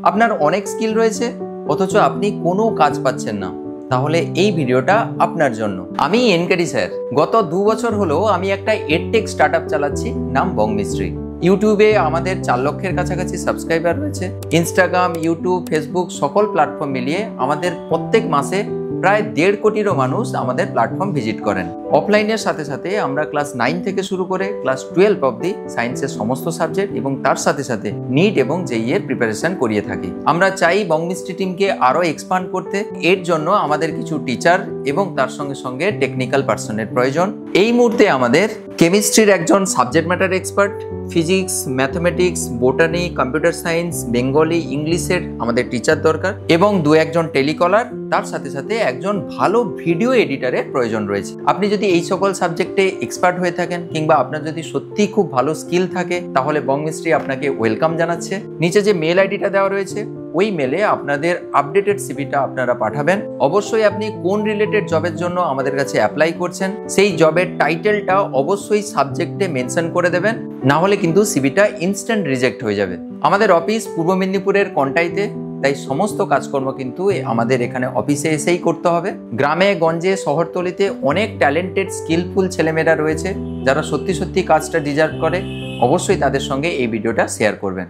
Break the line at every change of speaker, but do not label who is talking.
আপনার অনেক স্কিল রয়েছে অথচ আপনি কোনো কাজ পাচ্ছেন না, তাহলে এই ভিডিওটা আপনার জন্য। আমি এনকেডি স্যার। গত 2 বছর হলো আমি একটা এডটেক স্টার্টআপ চালাচ্ছি, নাম বং মিস্ট্রি। ইউটিউবে আমাদের 4 লক্ষের কাছাকাছি সাবস্ক্রাইবার রয়েছে। ইনস্টাগ্রাম, ইউটিউব, ফেসবুক সকল প্ল্যাটফর্ম মিলিয়ে আমাদের প্রত্যেক মাসে প্রায় 1.5 কোটিরও মানুষ আমাদের প্ল্যাটফর্ম ভিজিট করেন। অফলাইনের সাথে সাথে আমরা ক্লাস 9 থেকে শুরু করে ক্লাস 12 অবধি সায়েন্সের সমস্ত সাবজেক্ট এবং তার সাথে সাথে নিট এবং জেইই এর প্রিপারেশন করিয়ে থাকি। আমরা চাই বং মিস্ট্রি টিমকে আরো এক্সপান্ড করতে। এর জন্য আমাদের কিছু টিচার এবং তার সঙ্গে সঙ্গে টেকনিক্যাল পার্সনের প্রয়োজন। এই মুহূর্তে আমাদের কেমিস্ট্রির একজন subject matter expert, physics, mathematics, botany, computer science, Bengali, ইংলিশের আমাদের টিচার দরকার এবং 2-1জন টেলিকলার, তার সাথে সাথে একজন ভালো ভিডিও এডিটরের প্রয়োজন রয়েছে। আপনি যদি এই সকল সাবজেক্টে এক্সপার্ট হয়ে থাকেন কিংবা আপনার যদি সত্যিই খুব ভালো স্কিল থাকে, তাহলে বং মিস্ট্রি আপনাকে ওয়েলকাম জানাচ্ছে। নিচে যে মেল আইডিটা দেওয়া রয়েছে ওই মেলে আপনাদের আপডেটেড সিভিটা আপনারা পাঠাবেন। অবশ্যই আপনি কোন রিলেটেড জবের জন্য আমাদের কাছে অ্যাপ্লাই করছেন সেই জবের টাইটেলটা অবশ্যই সাবজেক্টে মেনশন করে দেবেন, না হলে কিন্তু সিভিটা ইনস্ট্যান্ট রিজেক্ট হয়ে যাবে। আমাদের অফিস পূর্ব মেদিনীপুরের কন্টাইতে, তাই সমস্ত কাজকর্ম কিন্তু আমাদের এখানে অফিসে এসেই করতে হবে। গ্রামে গঞ্জে শহরতলিতে অনেক ট্যালেন্টেড স্কিলফুল ছেলেমেয়েরা রয়েছে যারা সত্যি সত্যি কাজটা ডিজার্ভ করে। অবশ্যই তাদের সঙ্গে এই ভিডিওটা শেয়ার করবেন।